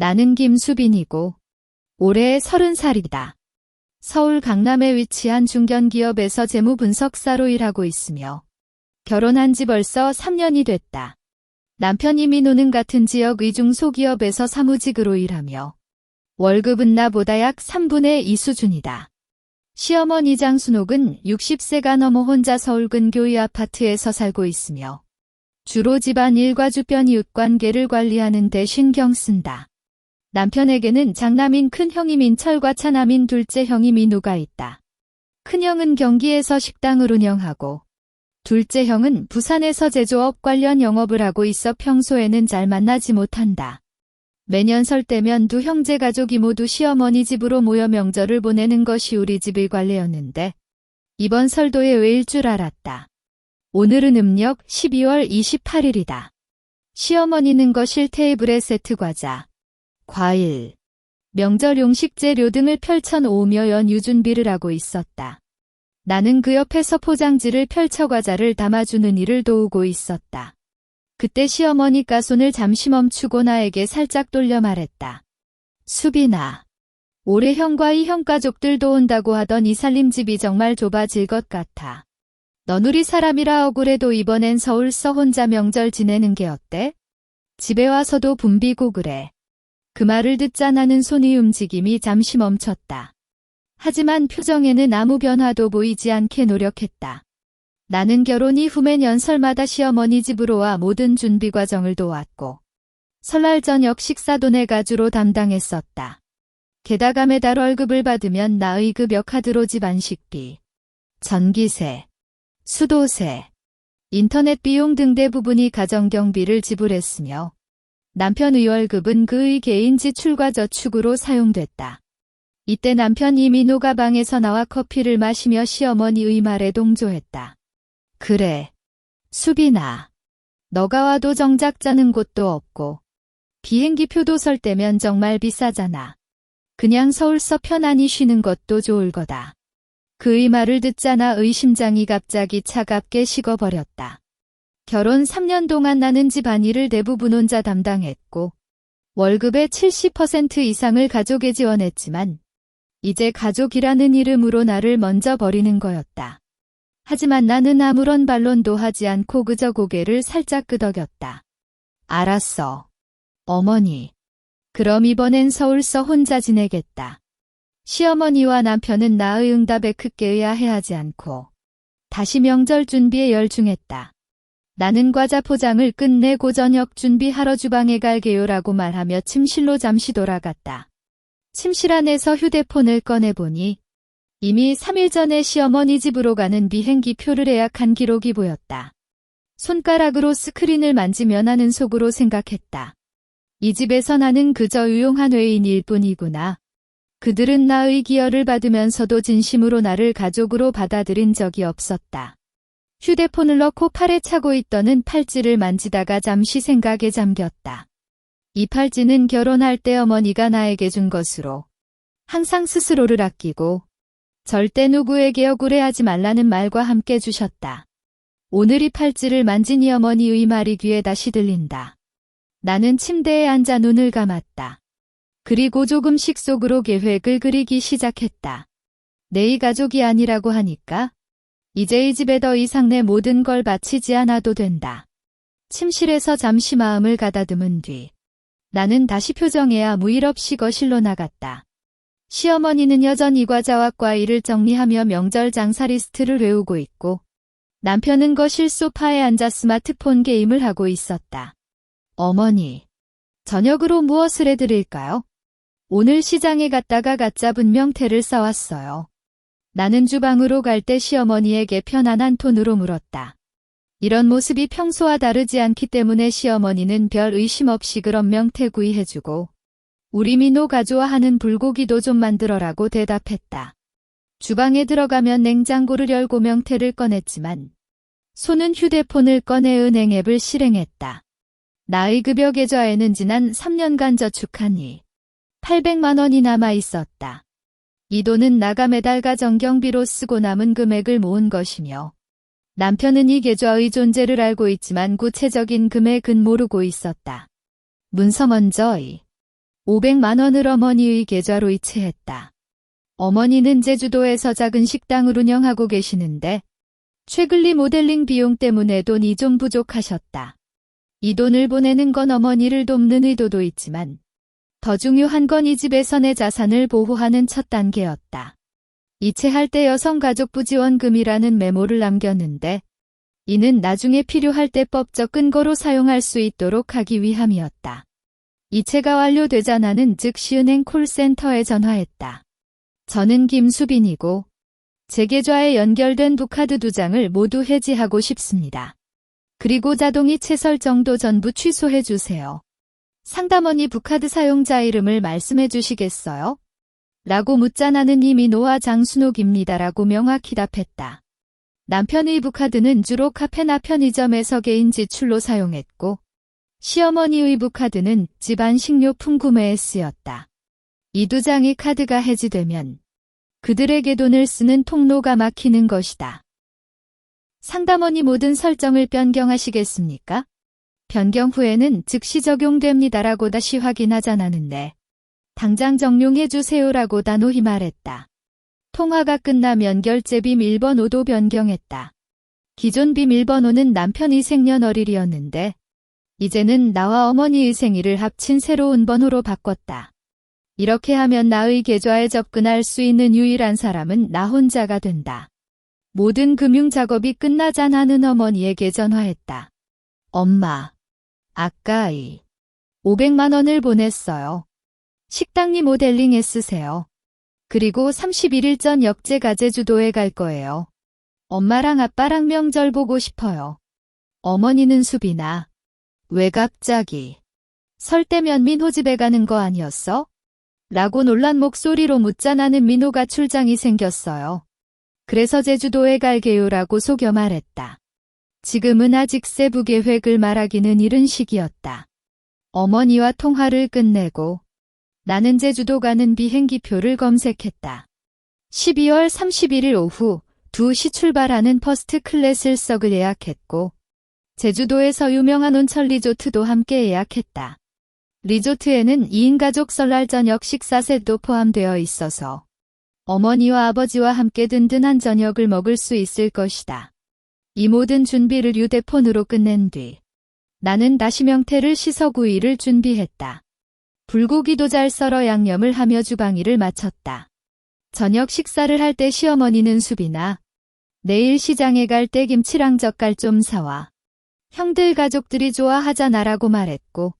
나는 김수빈이고 올해 30살이다. 서울 강남에 위치한 중견기업에서 재무분석사로 일하고 있으며 결혼한 지 벌써 3년이 됐다. 남편이 민호는 같은 지역 의중소기업에서 사무직으로 일하며 월급은 나보다 약 3분의 2 수준이다. 시어머니 장순옥은 60세가 넘어 혼자 서울 근교의 아파트에서 살고 있으며 주로 집안일과 주변 이웃관계를 관리하는 데 신경 쓴다. 남편에게는 장남인 큰형이 민철과 차남인 둘째 형이 민우가 있다. 큰형은 경기에서 식당을 운영하고 둘째 형은 부산에서 제조업 관련 영업을 하고 있어 평소에는 잘 만나지 못한다. 매년 설 때면 두 형제 가족이 모두 시어머니 집으로 모여 명절을 보내는 것이 우리 집 일관례였는데 이번 설도 예외일 줄 알았다. 오늘은 음력 12월 28일이다. 시어머니는 거실 테이블에 세트 과자, 과일, 명절 용식 재료 등을 펼쳐놓으며 연유 준비를 하고 있었다. 나는 그 옆에서 포장지를 펼쳐 과자를 담아주는 일을 도우고 있었다. 그때 시어머니가 손을 잠시 멈추고 나에게 살짝 돌려 말했다. 수빈아, 올해 형과 이 형 가족들도 온다고 하던 이 살림집이 정말 좁아질 것 같아. 넌 우리 사람이라 억울해도 이번엔 서울서 혼자 명절 지내는 게 어때? 집에 와서도 붐비고 그래. 그 말을 듣자 나는 손의 움직임이 잠시 멈췄다. 하지만 표정에는 아무 변화도 보이지 않게 노력했다. 나는 결혼 이후 매년 설마다 시어머니 집으로 와 모든 준비 과정을 도왔고 설날 저녁 식사도 내가 주로 담당했었다. 게다가 매달 월급을 받으면 나의 급여카드로 집 안식비, 전기세, 수도세, 인터넷 비용 등 대부분이 가정경비를 지불했으며 남편의 월급은 그의 개인 지출과 저축으로 사용됐다. 이때 남편이 민호가 방에서 나와 커피를 마시며 시어머니의 말에 동조했다. 그래, 수빈아. 너가 와도 정작 자는 곳도 없고 비행기 표도 설 때면 정말 비싸잖아. 그냥 서울서 편안히 쉬는 것도 좋을 거다. 그의 말을 듣자 나의 심장이 갑자기 차갑게 식어버렸다. 결혼 3년 동안 나는 집안일을 대부분 혼자 담당했고 월급의 70% 이상을 가족에 지원했지만 이제 가족이라는 이름으로 나를 먼저 버리는 거였다. 하지만 나는 아무런 반론도 하지 않고 그저 고개를 살짝 끄덕였다. 알았어. 어머니. 그럼 이번엔 서울서 혼자 지내겠다. 시어머니와 남편은 나의 응답에 크게 의아해하지 않고 다시 명절 준비에 열중했다. 나는 과자 포장을 끝내고 저녁 준비하러 주방에 갈게요라고 말하며 침실로 잠시 돌아갔다. 침실 안에서 휴대폰을 꺼내보니 이미 3일 전에 시어머니 집으로 가는 비행기 표를 예약한 기록이 보였다. 손가락으로 스크린을 만지며 나는 속으로 생각했다. 이 집에서 나는 그저 유용한 외인일 뿐이구나. 그들은 나의 기여를 받으면서도 진심으로 나를 가족으로 받아들인 적이 없었다. 휴대폰을 넣고 팔에 차고 있던 팔찌를 만지다가 잠시 생각에 잠겼다. 이 팔찌는 결혼할 때 어머니가 나에게 준 것으로 항상 스스로를 아끼고 절대 누구에게 억울해하지 말라는 말과 함께 주셨다. 오늘 이 팔찌를 만진 이 어머니의 말이 귀에 다시 들린다. 나는 침대에 앉아 눈을 감았다. 그리고 조금씩 속으로 계획을 그리기 시작했다. 내 가족이 아니라고 하니까 이제 이 집에 더 이상 내 모든 걸 바치지 않아도 된다. 침실에서 잠시 마음을 가다듬은 뒤 나는 다시 표정에 아무 일 없이 거실로 나갔다. 시어머니는 여전히 과자와 과일을 정리하며 명절 장사 리스트를 외우고 있고 남편은 거실 소파에 앉아 스마트폰 게임을 하고 있었다. 어머니, 저녁으로 무엇을 해드릴까요? 오늘 시장에 갔다가 갓 잡은 명태를 싸왔어요. 나는 주방으로 갈 때 시어머니에게 편안한 톤으로 물었다. 이런 모습이 평소와 다르지 않기 때문에 시어머니는 별 의심 없이 그런 명태구이 해주고 우리 민호가 좋아하는 불고기도 좀 만들어라고 대답했다. 주방에 들어가면 냉장고를 열고 명태를 꺼냈지만 손은 휴대폰을 꺼내 은행 앱을 실행했다. 나의 급여 계좌에는 지난 3년간 저축하니 800만 원이 남아 있었다. 이 돈은 나가 매달 가정경비로 쓰고 남은 금액을 모은 것이며 남편은 이 계좌의 존재를 알고 있지만 구체적인 금액은 모르고 있었다. 문서 먼저 500만 원을 어머니의 계좌로 이체했다. 어머니는 제주도에서 작은 식당을 운영하고 계시는데 최근리 모델링 비용 때문에 돈이 좀 부족하셨다. 이 돈을 보내는 건 어머니를 돕는 의도도 있지만 더 중요한 건 이 집에서 내 자산을 보호하는 첫 단계였다. 이체할 때 여성가족부 지원금이라는 메모를 남겼는데 이는 나중에 필요할 때 법적 근거로 사용할 수 있도록 하기 위함이었다. 이체가 완료되자 나는 즉시 은행 콜센터에 전화했다. 저는 김수빈이고 제 계좌에 연결된 부카드 2장을 모두 해지하고 싶습니다. 그리고 자동이체 설정도 전부 취소해 주세요. 상담원이 부카드 사용자 이름을 말씀해 주시겠어요? 라고 묻자 나는 이민호와 장순옥입니다라고 명확히 답했다. 남편의 부카드는 주로 카페나 편의점에서 개인 지출로 사용했고 시어머니의 부카드는 집안 식료품 구매에 쓰였다. 이 2장의 카드가 해지되면 그들에게 돈을 쓰는 통로가 막히는 것이다. 상담원이 모든 설정을 변경하시겠습니까? 변경 후에는 즉시 적용됩니다라고 다시 확인하자 나는데 당장 정용해 주세요라고 단호히 말했다. 통화가 끝나면 결제 비밀번호도 변경했다. 기존 비밀번호는 남편이 생년월일이었는데 이제는 나와 어머니의 생일을 합친 새로운 번호로 바꿨다. 이렇게 하면 나의 계좌에 접근할 수 있는 유일한 사람은 나 혼자가 된다. 모든 금융 작업이 끝나자 나는 어머니에게 전화했다. 엄마, 아까 500만 원을 보냈어요. 식당님 모델링에 쓰세요. 그리고 31일 저녁 제가 제주도에 갈 거예요. 엄마랑 아빠랑 명절 보고 싶어요. 어머니는 수빈아, 왜 갑자기? 설 때면 민호 집에 가는 거 아니었어? 라고 놀란 목소리로 묻자 나는 민호가 출장이 생겼어요. 그래서 제주도에 갈게요라고 속여 말했다. 지금은 아직 세부 계획을 말하기는 이른 시기였다. 어머니와 통화를 끝내고 나는 제주도 가는 비행기표를 검색했다. 12월 31일 오후 2시 출발하는 퍼스트 클래스 석을 예약했고 제주도에서 유명한 온천 리조트도 함께 예약했다. 리조트에는 2인 가족 설날 저녁 식사 셋도 포함되어 있어서 어머니와 아버지와 함께 든든한 저녁을 먹을 수 있을 것이다. 이 모든 준비를 휴대폰으로 끝낸 뒤 나는 다시 명태를 씻어 구이를 준비했다. 불고기도 잘 썰어 양념을 하며 주방일을 마쳤다. 저녁 식사를 할 때 시어머니는 수빈아, 내일 시장에 갈 때 김치랑 젓갈 좀 사와. 형들 가족들이 좋아하잖아라고 말했고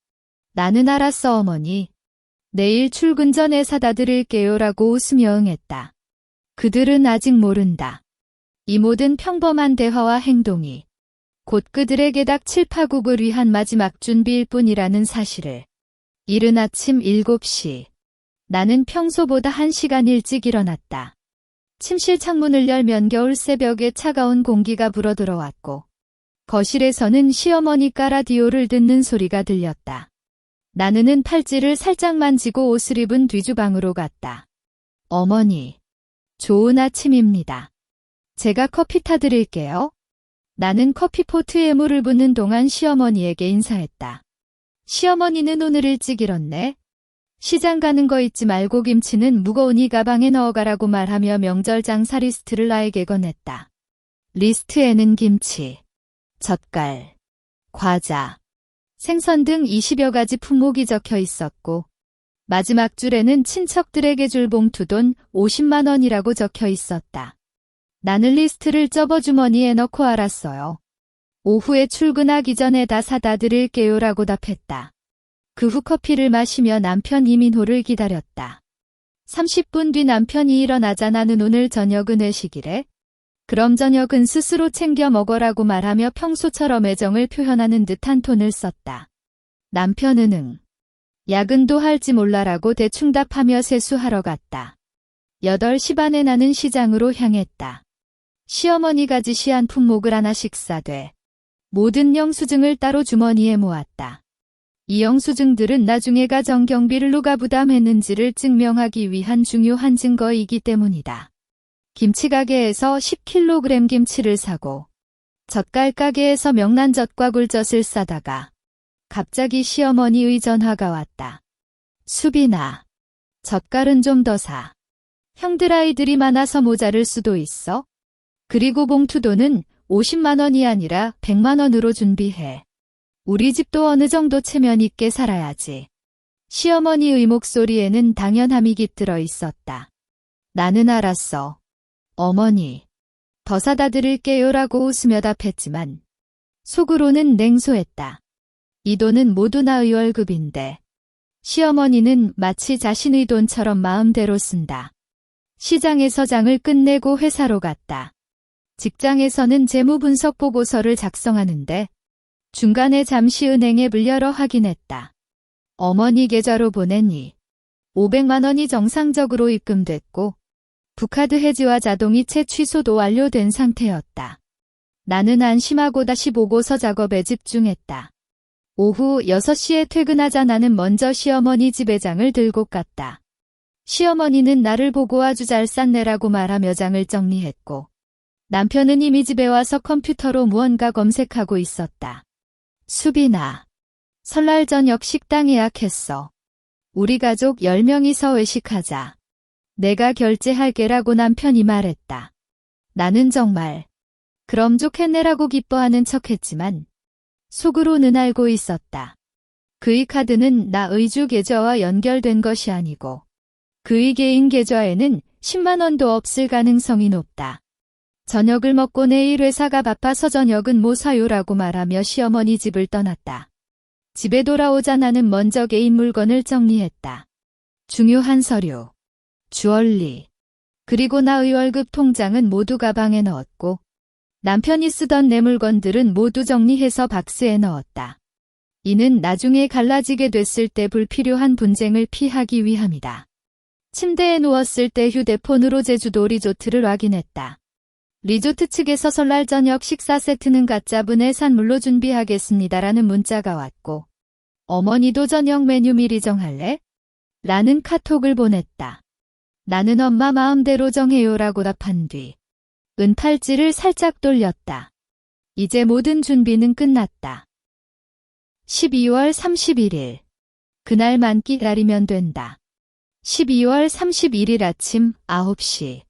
나는 알았어 어머니. 내일 출근 전에 사다 드릴게요라고 웃으며 응했다. 그들은 아직 모른다. 이 모든 평범한 대화와 행동이 곧 그들에게 닭 칠파국을 위한 마지막 준비일 뿐이라는 사실을. 이른 아침 7시. 나는 평소보다 1시간 일찍 일어났다. 침실 창문을 열면 겨울 새벽에 차가운 공기가 불어들어왔고 거실에서는 시어머니가 라디오를 듣는 소리가 들렸다. 나는 팔찌를 살짝 만지고 옷을 입은 뒤 주방으로 갔다. 어머니, 좋은 아침입니다. 제가 커피 타드릴게요. 나는 커피포트에 물을 붓는 동안 시어머니에게 인사했다. 시어머니는 오늘 일찍 일었네. 시장 가는 거 잊지 말고 김치는 무거우니 가방에 넣어가라고 말하며 명절 장사 리스트를 나에게 건넸다. 리스트에는 김치, 젓갈, 과자, 생선 등 20여 가지 품목이 적혀 있었고 마지막 줄에는 친척들에게 줄 봉투돈 50만 원이라고 적혀 있었다. 나는 리스트를 접어 주머니에 넣고 알았어요. 오후에 출근하기 전에 다 사다 드릴게요라고 답했다. 그 후 커피를 마시며 남편 이민호를 기다렸다. 30분 뒤 남편이 일어나자 나는 오늘 저녁은 회식이래. 그럼 저녁은 스스로 챙겨 먹어라고 말하며 평소처럼 애정을 표현하는 듯한 톤을 썼다. 남편은 응. 야근도 할지 몰라라고 대충 답하며 세수하러 갔다. 8시 반에 나는 시장으로 향했다. 시어머니가 지시한 품목을 하나씩 싸되 모든 영수증을 따로 주머니에 모았다. 이 영수증들은 나중에 가정경비를 누가 부담했는지를 증명하기 위한 중요한 증거이기 때문이다. 김치 가게에서 10kg 김치를 사고 젓갈 가게에서 명란젓과 굴젓을 싸다가 갑자기 시어머니의 전화가 왔다. 수빈아. 젓갈은 좀 더 사. 형들 아이들이 많아서 모자랄 수도 있어. 그리고 봉투돈은 50만 원이 아니라 100만 원으로 준비해. 우리 집도 어느 정도 체면 있게 살아야지. 시어머니의 목소리에는 당연함이 깃들어 있었다. 나는 알았어. 어머니. 더 사다 드릴게요라고 웃으며 답했지만 속으로는 냉소했다. 이 돈은 모두 나의 월급인데 시어머니는 마치 자신의 돈처럼 마음대로 쓴다. 시장에서 장을 끝내고 회사로 갔다. 직장에서는 재무분석 보고서를 작성하는데 중간에 잠시 은행앱을 열어 확인했다. 어머니 계좌로 보내니 500만 원이 정상적으로 입금됐고 부카드 해지와 자동이체 취소도 완료된 상태였다. 나는 안심하고 다시 보고서 작업에 집중했다. 오후 6시에 퇴근하자 나는 먼저 시어머니 집에 장을 들고 갔다. 시어머니는 나를 보고 아주 잘 쌌네라고 말하며 장을 정리했고 남편은 이미 집에 와서 컴퓨터로 무언가 검색하고 있었다. 수빈아. 설날 저녁 식당 예약했어. 우리 가족 10명이서 외식하자. 내가 결제할게라고 남편이 말했다. 나는 정말 그럼 좋겠네라고 기뻐하는 척했지만 속으로는 알고 있었다. 그의 카드는 나의 주 계좌와 연결된 것이 아니고 그의 개인 계좌에는 10만 원도 없을 가능성이 높다. 저녁을 먹고 내일 회사가 바빠서 저녁은 못 사요라고 말하며 시어머니 집을 떠났다. 집에 돌아오자 나는 먼저 개인 물건을 정리했다. 중요한 서류, 주얼리, 그리고 나의 월급 통장은 모두 가방에 넣었고 남편이 쓰던 내 물건들은 모두 정리해서 박스에 넣었다. 이는 나중에 갈라지게 됐을 때 불필요한 분쟁을 피하기 위함이다. 침대에 누웠을 때 휴대폰으로 제주도 리조트를 확인했다. 리조트 측에서 설날 저녁 식사 세트는 가짜분 해산물로 준비하겠습니다라는 문자가 왔고 어머니도 저녁 메뉴 미리 정할래? 라는 카톡을 보냈다. 나는 엄마 마음대로 정해요라고 답한 뒤 은팔찌를 살짝 돌렸다. 이제 모든 준비는 끝났다. 12월 31일. 그날만 기다리면 된다. 12월 31일 아침 9시.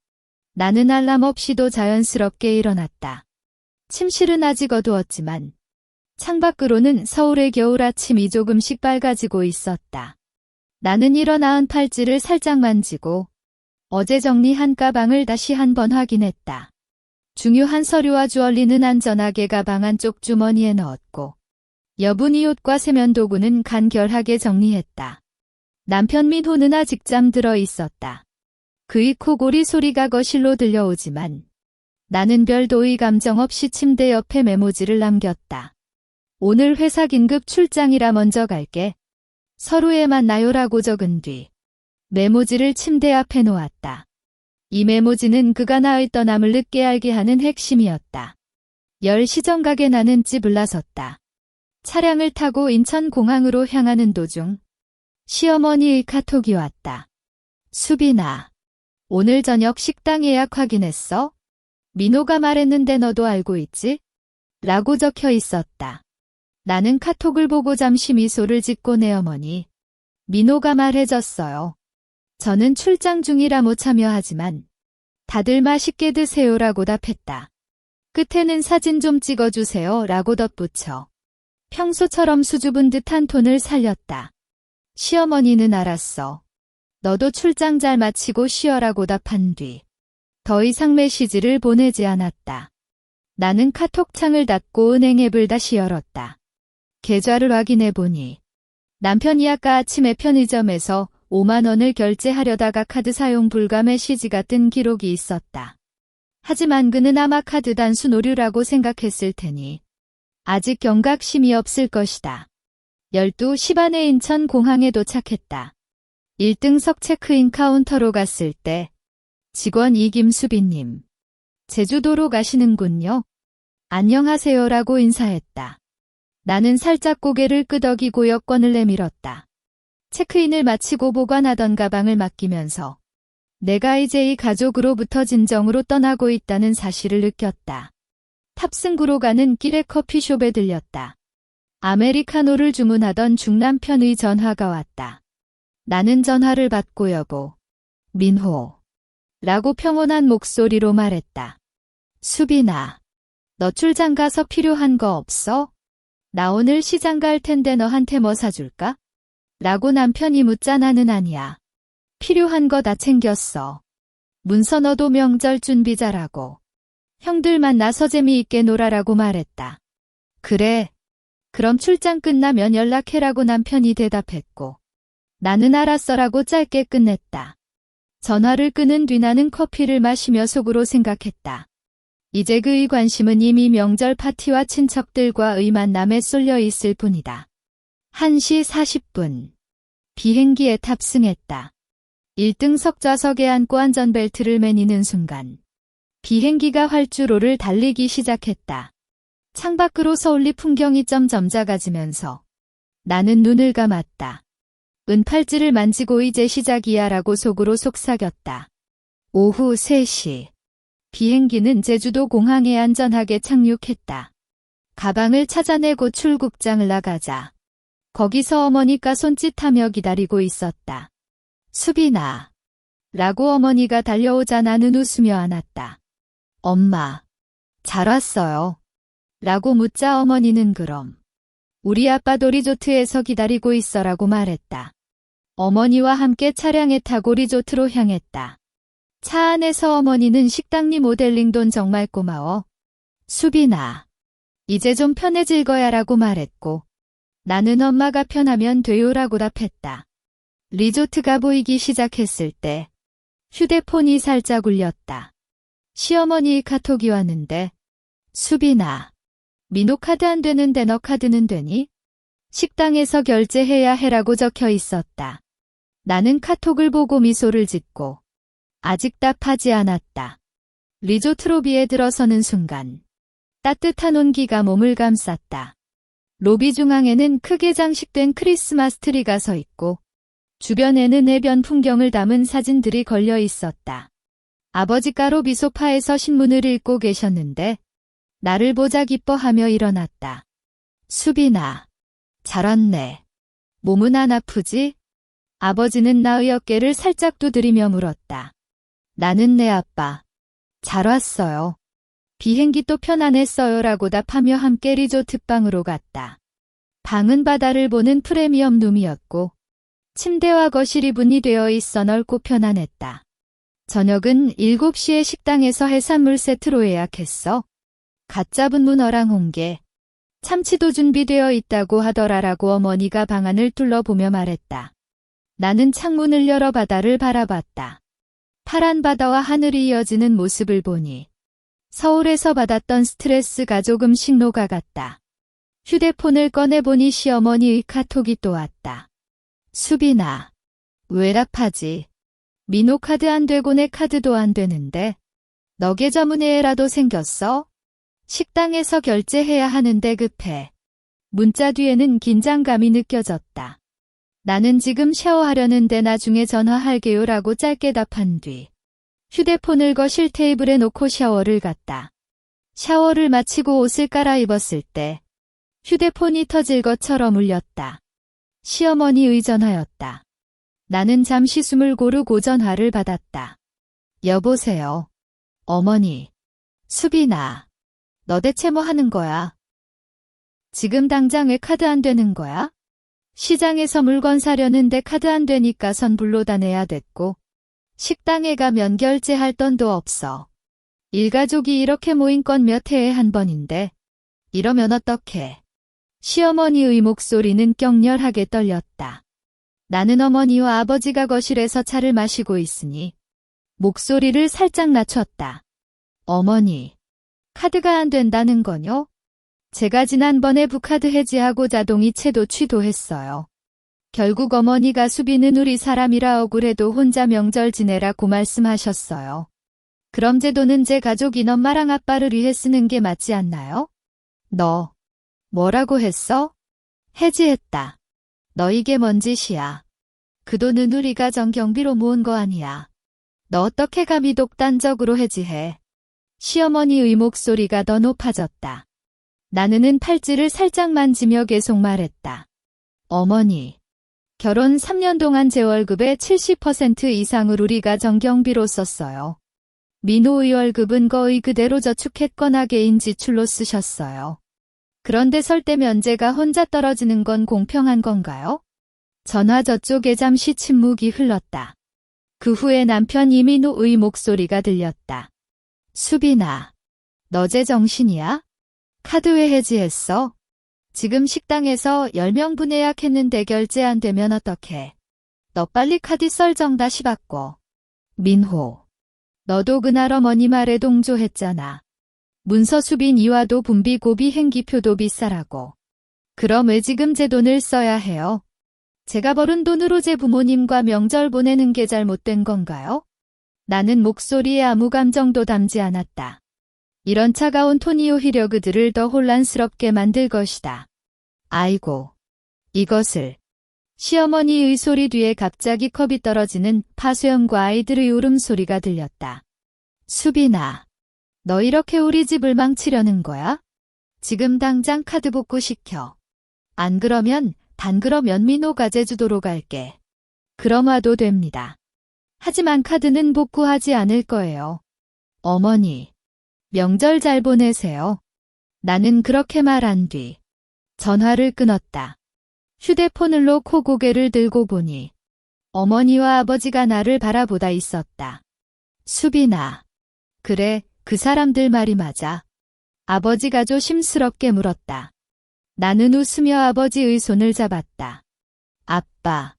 나는 알람 없이도 자연스럽게 일어났다. 침실은 아직 어두웠지만 창밖으로는 서울의 겨울 아침이 조금씩 밝아지고 있었다. 나는 일어나 은팔찌를 살짝 만지고 어제 정리한 가방을 다시 한번 확인했다. 중요한 서류와 주얼리는 안전하게 가방 안쪽 주머니에 넣었고 여분이 옷과 세면도구는 간결하게 정리했다. 남편 민호는 아직 잠들어 있었다. 그의 코골이 소리가 거실로 들려오지만 나는 별도의 감정 없이 침대 옆에 메모지를 남겼다. 오늘 회사 긴급 출장이라 먼저 갈게. 서로에 만나요라고 적은 뒤 메모지를 침대 앞에 놓았다. 이 메모지는 그가 나의 떠남을 늦게 알게 하는 핵심이었다. 10시 정각에 나는 집을 나섰다. 차량을 타고 인천공항으로 향하는 도중 시어머니의 카톡이 왔다. 수빈아. 오늘 저녁 식당 예약 확인했어? 민호가 말했는데 너도 알고 있지? 라고 적혀 있었다. 나는 카톡을 보고 잠시 미소를 짓고 내 어머니. 민호가 말해줬어요. 저는 출장 중이라 못 참여하지만 다들 맛있게 드세요라고 답했다. 끝에는 사진 좀 찍어주세요 라고 덧붙여 평소처럼 수줍은 듯한 톤을 살렸다. 시어머니는 알았어. 너도 출장 잘 마치고 쉬어라고 답한 뒤 더 이상 메시지를 보내지 않았다. 나는 카톡창을 닫고 은행 앱을 다시 열었다. 계좌를 확인해 보니 남편이 아까 아침에 편의점에서 5만 원을 결제하려다가 카드 사용 불가 메시지가 뜬 기록이 있었다. 하지만 그는 아마 카드 단순 오류라고 생각했을 테니 아직 경각심이 없을 것이다. 12시 반에 인천공항에 도착했다. 1등석 체크인 카운터로 갔을 때 직원 이김수빈님. 제주도로 가시는군요. 안녕하세요라고 인사했다. 나는 살짝 고개를 끄덕이고 여권을 내밀었다. 체크인을 마치고 보관하던 가방을 맡기면서 내가 이제 이 가족으로부터 진정으로 떠나고 있다는 사실을 느꼈다. 탑승구로 가는 길에 커피숍에 들렸다. 아메리카노를 주문하던 중남편의 전화가 왔다. 나는 전화를 받고 여보, 민호. 라고 평온한 목소리로 말했다. 수빈아, 너 출장 가서 필요한 거 없어? 나 오늘 시장 갈 텐데 너한테 뭐 사줄까? 라고 남편이 묻자 나는 아니야. 필요한 거 다 챙겼어. 문서 너도 명절 준비 잘하고. 형들 만나서 재미있게 놀아라고 말했다. 그래. 그럼 출장 끝나면 연락해라고 남편이 대답했고. 나는 알았어라고 짧게 끝냈다. 전화를 끊은 뒤 나는 커피를 마시며 속으로 생각했다. 이제 그의 관심은 이미 명절 파티와 친척들과의 만남에 쏠려 있을 뿐이다. 1시 40분. 비행기에 탑승했다. 1등석 좌석에 앉고 안전벨트를 매니는 순간 비행기가 활주로를 달리기 시작했다. 창밖으로 서울리 풍경이 점점 작아지면서 나는 눈을 감았다. 은팔찌를 만지고 이제 시작이야 라고 속으로 속삭였다. 오후 3시. 비행기는 제주도 공항에 안전하게 착륙했다. 가방을 찾아내고 출국장을 나가자. 거기서 어머니가 손짓하며 기다리고 있었다. 수빈아. 라고 어머니가 달려오자 나는 웃으며 안았다. 엄마. 잘 왔어요. 라고 묻자 어머니는 그럼. 우리 아빠도 리조트에서 기다리고 있어라고 말했다. 어머니와 함께 차량에 타고 리조트로 향했다. 차 안에서 어머니는 식당리 모델링 돈 정말 고마워. 수빈아. 이제 좀 편해질 거야 라고 말했고 나는 엄마가 편하면 돼요라고 답했다. 리조트가 보이기 시작했을 때 휴대폰이 살짝 울렸다. 시어머니의 카톡이 왔는데 수빈아. 민호 카드 안 되는데 너 카드는 되니? 식당에서 결제해야 해라고 적혀 있었다. 나는 카톡을 보고 미소를 짓고 아직 답하지 않았다. 리조트 로비에 들어서는 순간 따뜻한 온기가 몸을 감쌌다. 로비 중앙에는 크게 장식된 크리스마스 트리가 서 있고 주변에는 해변 풍경을 담은 사진들이 걸려 있었다. 아버지가 로비 소파에서 신문을 읽고 계셨는데 나를 보자 기뻐하며 일어났다. 수빈아. 잘 왔네. 몸은 안 아프지? 아버지는 나의 어깨를 살짝 두드리며 물었다. 나는 내 아빠. 잘 왔어요. 비행기 또 편안했어요 라고 답하며 함께 리조트 방으로 갔다. 방은 바다를 보는 프리미엄 룸이었고 침대와 거실이 분리되어 있어 넓고 편안했다. 저녁은 7시에 식당에서 해산물 세트로 예약했어. 갓 잡은 문어랑 홍게, 참치도 준비되어 있다고 하더라라고 어머니가 방안을 둘러보며 말했다. 나는 창문을 열어 바다를 바라봤다. 파란 바다와 하늘이 이어지는 모습을 보니 서울에서 받았던 스트레스가 조금씩 녹아갔다. 휴대폰을 꺼내보니 시어머니의 카톡이 또 왔다. 수빈아. 왜 답하지? 민호 카드 안 되고 내 카드도 안 되는데. 너 계좌 문의라도 생겼어? 식당에서 결제해야 하는데 급해. 문자 뒤에는 긴장감이 느껴졌다. 나는 지금 샤워하려는데 나중에 전화할게요 라고 짧게 답한 뒤 휴대폰을 거실 테이블에 놓고 샤워를 갔다. 샤워를 마치고 옷을 갈아입었을 때 휴대폰이 터질 것처럼 울렸다. 시어머니의 전화였다. 나는 잠시 숨을 고르고 전화를 받았다. 여보세요. 어머니. 수빈아. 너 대체 뭐 하는 거야? 지금 당장 왜 카드 안 되는 거야? 시장에서 물건 사려는데 카드 안 되니까 선불로 다 내야 됐고 식당에 가면 결제할 돈도 없어. 일가족이 이렇게 모인 건 몇 해에 한 번인데 이러면 어떡해. 시어머니의 목소리는 격렬하게 떨렸다. 나는 어머니와 아버지가 거실에서 차를 마시고 있으니 목소리를 살짝 낮췄다. 어머니. 카드가 안 된다는 거요? 제가 지난번에 부카드 해지하고 자동이체도 취소했어요. 결국 어머니가 수빈은 우리 사람이라 억울해도 혼자 명절 지내라고 말씀하셨어요. 그럼 제 돈은 제 가족인 엄마랑 아빠를 위해 쓰는 게 맞지 않나요? 너 뭐라고 했어? 해지했다. 너 이게 뭔 짓이야. 그 돈은 우리 가정 경비로 모은 거 아니야. 너 어떻게 감히 독단적으로 해지해. 시어머니의 목소리가 더 높아졌다. 나는 팔찌를 살짝 만지며 계속 말했다. 어머니. 결혼 3년 동안 제 월급의 70% 이상을 우리가 전경비로 썼어요. 민호의 월급은 거의 그대로 저축했거나 개인 지출로 쓰셨어요. 그런데 설대 면제가 혼자 떨어지는 건 공평한 건가요? 전화 저쪽에 잠시 침묵이 흘렀다. 그 후에 남편 이민호의 목소리가 들렸다. 수빈아, 너 제정신이야? 카드 왜 해지했어? 지금 식당에서 10명분 예약했는데 결제 안 되면 어떡해? 너 빨리 카드 썰 정다시 받고. 민호, 너도 그날 어머니 말에 동조했잖아. 문서 수빈 이와도 분비 고비 행기표도 비싸라고. 그럼 왜 지금 제 돈을 써야 해요? 제가 벌은 돈으로 제 부모님과 명절 보내는 게 잘못된 건가요? 나는 목소리에 아무 감정도 담지 않았다. 이런 차가운 톤이 오히려 그들을 더 혼란스럽게 만들 것이다. 아이고, 이것을. 시어머니의 소리 뒤에 갑자기 컵이 떨어지는 파수연과 아이들의 울음소리가 들렸다. 수빈아, 너 이렇게 우리 집을 망치려는 거야? 지금 당장 카드 복구시켜. 안 그러면 단그러면 민호가 제주도로 갈게. 그럼 와도 됩니다. 하지만 카드는 복구하지 않을 거예요. 어머니, 명절 잘 보내세요. 나는 그렇게 말한 뒤 전화를 끊었다. 휴대폰을 놓고 고개를 들고 보니 어머니와 아버지가 나를 바라보다 있었다. 수빈아, 그래, 그 사람들 말이 맞아. 아버지가 조심스럽게 물었다. 나는 웃으며 아버지의 손을 잡았다. 아빠,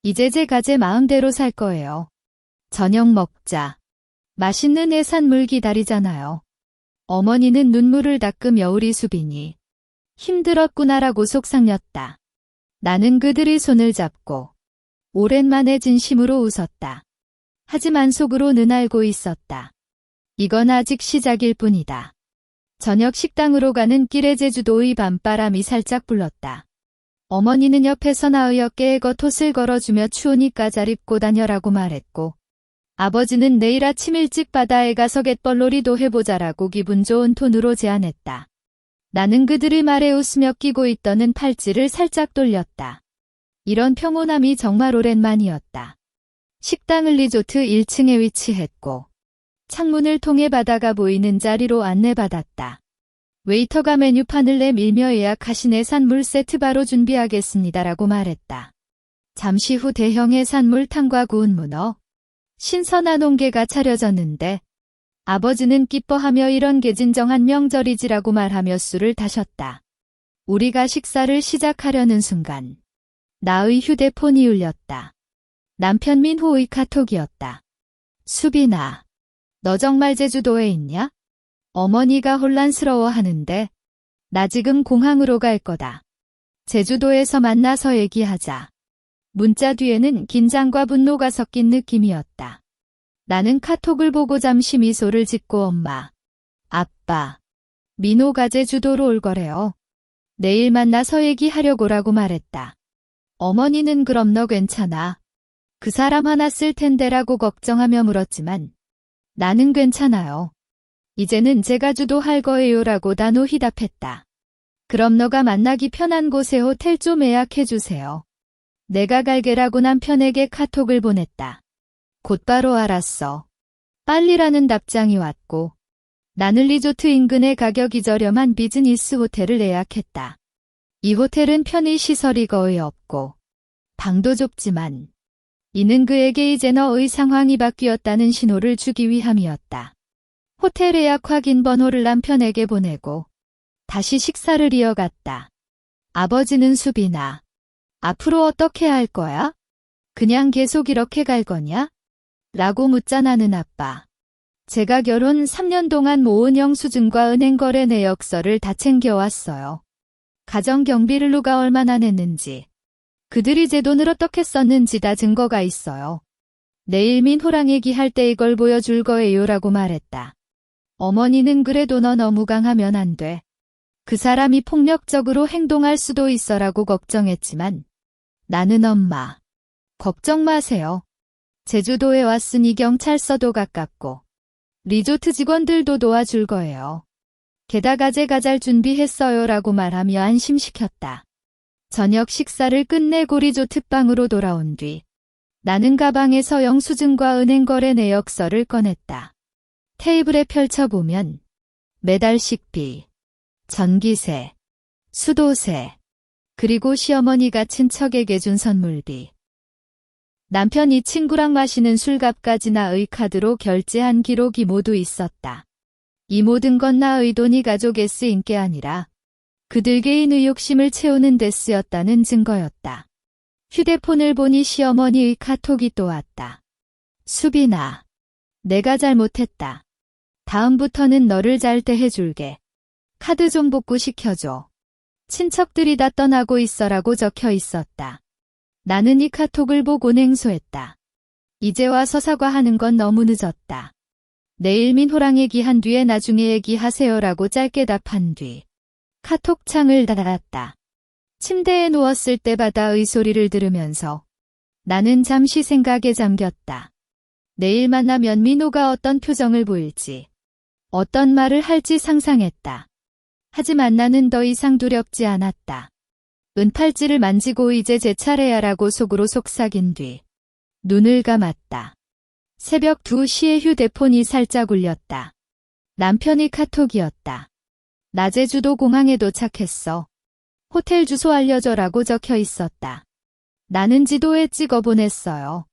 이제 제가 제 마음대로 살 거예요. 저녁 먹자. 맛있는 해산물 기다리잖아요. 어머니는 눈물을 닦으며 우리 수빈이 힘들었구나라고 속상였다. 나는 그들의 손을 잡고 오랜만에 진심으로 웃었다. 하지만 속으로는 알고 있었다. 이건 아직 시작일 뿐이다. 저녁 식당으로 가는 길에 제주도의 밤바람이 살짝 불렀다. 어머니는 옆에서 나의 어깨에 겉옷을 걸어주며 추우니까 잘 입고 다녀라고 말했고, 아버지는 내일 아침 일찍 바다에 가서 갯벌놀이도 해보자라고 기분 좋은 톤으로 제안했다. 나는 그들의 말에 웃으며 끼고 있던 팔찌를 살짝 돌렸다. 이런 평온함이 정말 오랜만이었다. 식당은 리조트 1층에 위치했고 창문을 통해 바다가 보이는 자리로 안내받았다. 웨이터가 메뉴판을 내밀며 예약하신 해산물 세트 바로 준비하겠습니다라고 말했다. 잠시 후 대형 해산물탕과 구운 문어, 신선한 홍게가 차려졌는데 아버지는 기뻐하며 이런 게 진정한 명절이지라고 말하며 술을 다셨다. 우리가 식사를 시작하려는 순간 나의 휴대폰이 울렸다. 남편 민호의 카톡이었다. 수빈아, 너 정말 제주도에 있냐? 어머니가 혼란스러워하는데 나 지금 공항으로 갈 거다. 제주도에서 만나서 얘기하자. 문자 뒤에는 긴장과 분노가 섞인 느낌이었다. 나는 카톡을 보고 잠시 미소를 짓고 엄마, 아빠, 민호가 제주도로 올 거래요. 내일 만나서 얘기하려고라고 말했다. 어머니는 그럼 너 괜찮아? 그 사람 하나 쓸 텐데라고 걱정하며 물었지만 나는 괜찮아요. 이제는 제가 주도할 거예요라고 단호히 답했다. 그럼 너가 만나기 편한 곳에 호텔 좀 예약해주세요. 내가 갈게라고 남편에게 카톡을 보냈다. 곧바로 알았어. 빨리라는 답장이 왔고 나는 리조트 인근의 가격이 저렴한 비즈니스 호텔을 예약했다. 이 호텔은 편의시설이 거의 없고 방도 좁지만 이는 그에게 이제 너의 상황이 바뀌었다는 신호를 주기 위함이었다. 호텔 예약 확인 번호를 남편에게 보내고 다시 식사를 이어갔다. 아버지는 수빈아, 앞으로 어떻게 할 거야? 그냥 계속 이렇게 갈 거냐? 라고 묻자 나는 아빠. 제가 결혼 3년 동안 모은 영수증과 은행 거래 내역서를 다 챙겨왔어요. 가정 경비를 누가 얼마나 냈는지, 그들이 제 돈을 어떻게 썼는지 다 증거가 있어요. 내일 민호랑 얘기할 때 이걸 보여줄 거예요라고 말했다. 어머니는 그래도 너 너무 강하면 안 돼. 그 사람이 폭력적으로 행동할 수도 있어라고 걱정했지만 나는 엄마, 걱정 마세요. 제주도에 왔으니 경찰서도 가깝고 리조트 직원들도 도와줄 거예요. 게다가 제가 잘 준비했어요라고 말하며 안심시켰다. 저녁 식사를 끝내고 리조트 방으로 돌아온 뒤 나는 가방에서 영수증과 은행거래 내역서를 꺼냈다. 테이블에 펼쳐보면 매달 식비, 전기세, 수도세, 그리고 시어머니가 친척에게 준 선물비, 남편이 친구랑 마시는 술값까지 나의 카드로 결제한 기록이 모두 있었다. 이 모든 건 나의 돈이 가족에 쓰인 게 아니라 그들 개인의 욕심을 채우는 데 쓰였다는 증거였다. 휴대폰을 보니 시어머니의 카톡이 또 왔다. 수빈아, 내가 잘못했다. 다음부터는 너를 잘 대해줄게. 카드 좀 복구시켜줘. 친척들이 다 떠나고 있어라고 적혀 있었다. 나는 이 카톡을 보고 냉소했다. 이제 와서 사과하는 건 너무 늦었다. 내일 민호랑 얘기한 뒤에 나중에 얘기하세요라고 짧게 답한 뒤 카톡 창을 닫았다. 침대에 누웠을 때 바다의 소리를 들으면서 나는 잠시 생각에 잠겼다. 내일 만나면 민호가 어떤 표정을 보일지, 어떤 말을 할지 상상했다. 하지만 나는 더 이상 두렵지 않았다. 은팔찌를 만지고 이제 제 차례야라고 속으로 속삭인 뒤 눈을 감았다. 새벽 2시에 휴대폰이 살짝 울렸다. 남편이 카톡이었다. 낮에 주도 공항에 도착했어. 호텔 주소 알려줘라고 적혀 있었다. 나는 지도에 찍어 보냈어요.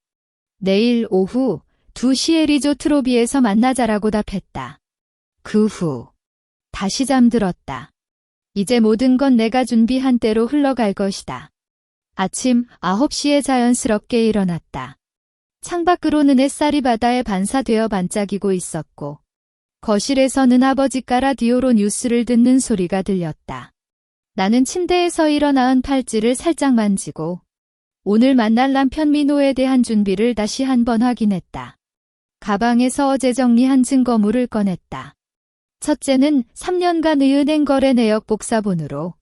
내일 오후 2시에 리조트 로비에서 만나자라고 답했다. 그 후 다시 잠들었다. 이제 모든 건 내가 준비한 대로 흘러갈 것이다. 아침 9시에 자연스럽게 일어났다. 창밖으로는 햇살이 바다에 반사되어 반짝이고 있었고 거실에서는 아버지가 라디오로 뉴스를 듣는 소리가 들렸다. 나는 침대에서 일어나 은팔찌를 살짝 만지고 오늘 만날 남편 민호에 대한 준비를 다시 한번 확인했다. 가방에서 어제 정리한 증거물을 꺼냈다. 첫째는 3년간의 은행 거래 내역 복사본으로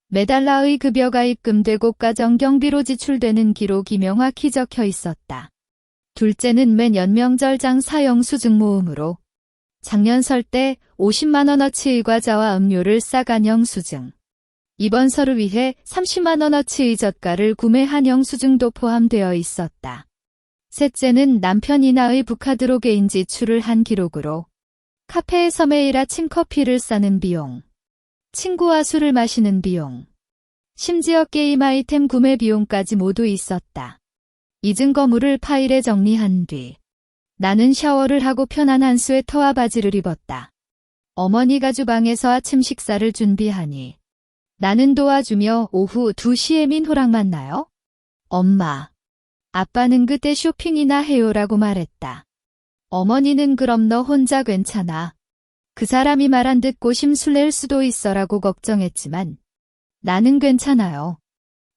매달 나의 급여가 입금되고 가정경비로 지출되는 기록이 명확히 적혀 있었다. 둘째는 매년 명절장 사영수증 모음으로 작년 설 때 50만 원어치의 과자와 음료를 싸간 영수증, 이번 설을 위해 30만 원어치의 젓갈을 구매한 영수증도 포함되어 있었다. 셋째는 남편이 나의 부카드로 개인 지출을 한 기록으로 카페에서 매일 아침 커피를 싸는 비용, 친구와 술을 마시는 비용, 심지어 게임 아이템 구매 비용까지 모두 있었다. 이 증거물을 파일에 정리한 뒤 나는 샤워를 하고 편안한 스웨터와 바지를 입었다. 어머니가 주방에서 아침 식사를 준비하니 나는 도와주며 오후 2시에 민호랑 만나요? 엄마, 아빠는 그때 쇼핑이나 해요라고 말했다. 어머니는 그럼 너 혼자 괜찮아. 그 사람이 말 안 듣고 심술낼 수도 있어라고 걱정했지만 나는 괜찮아요.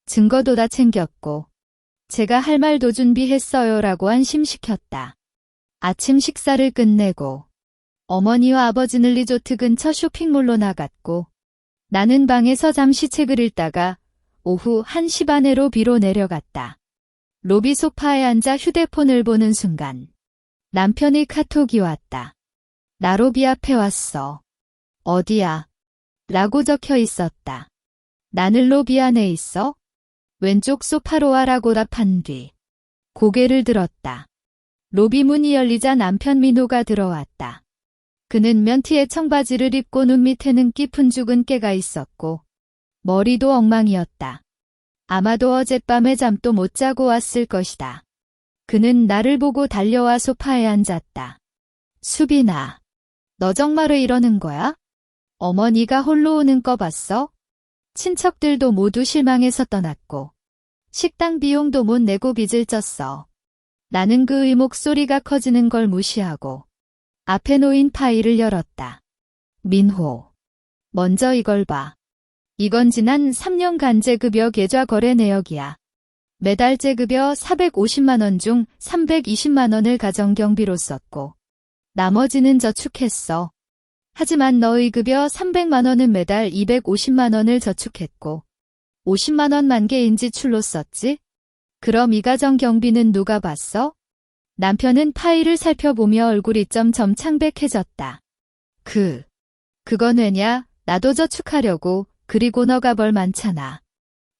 증거도 다 챙겼고 제가 할 말도 준비했어요라고 안심시켰다. 아침 식사를 끝내고 어머니와 아버지는 리조트 근처 쇼핑몰로 나갔고 나는 방에서 잠시 책을 읽다가 오후 1시 반에 로비로 내려갔다. 로비 소파에 앉아 휴대폰을 보는 순간 남편의 카톡이 왔다. 나 로비 앞에 왔어. 어디야? 라고 적혀 있었다. 나는 로비 안에 있어? 왼쪽 소파로 와라고 답한 뒤 고개를 들었다. 로비 문이 열리자 남편 민호가 들어왔다. 그는 면티에 청바지를 입고 눈 밑에는 깊은 죽은 깨가 있었고 머리도 엉망이었다. 아마도 어젯밤에 잠도 못 자고 왔을 것이다. 그는 나를 보고 달려와 소파에 앉았다. 수빈아, 너 정말 왜 이러는 거야? 어머니가 홀로 오는 거 봤어? 친척들도 모두 실망해서 떠났고 식당 비용도 못 내고 빚을 졌어. 나는 그의 목소리가 커지는 걸 무시하고 앞에 놓인 파일을 열었다. 민호, 먼저 이걸 봐. 이건 지난 3년간 제급여 계좌 거래 내역이야. 매달 제급여 450만 원 중 320만 원을 가정경비로 썼고 나머지는 저축했어. 하지만 너의 급여 300만 원은 매달 250만 원을 저축했고 50만 원만 개인 지출로 썼지? 그럼 이 가정경비는 누가 봤어? 남편은 파일을 살펴보며 얼굴이 점점 창백해졌다. 그건 왜냐? 나도 저축하려고. 그리고 너가 벌 많잖아.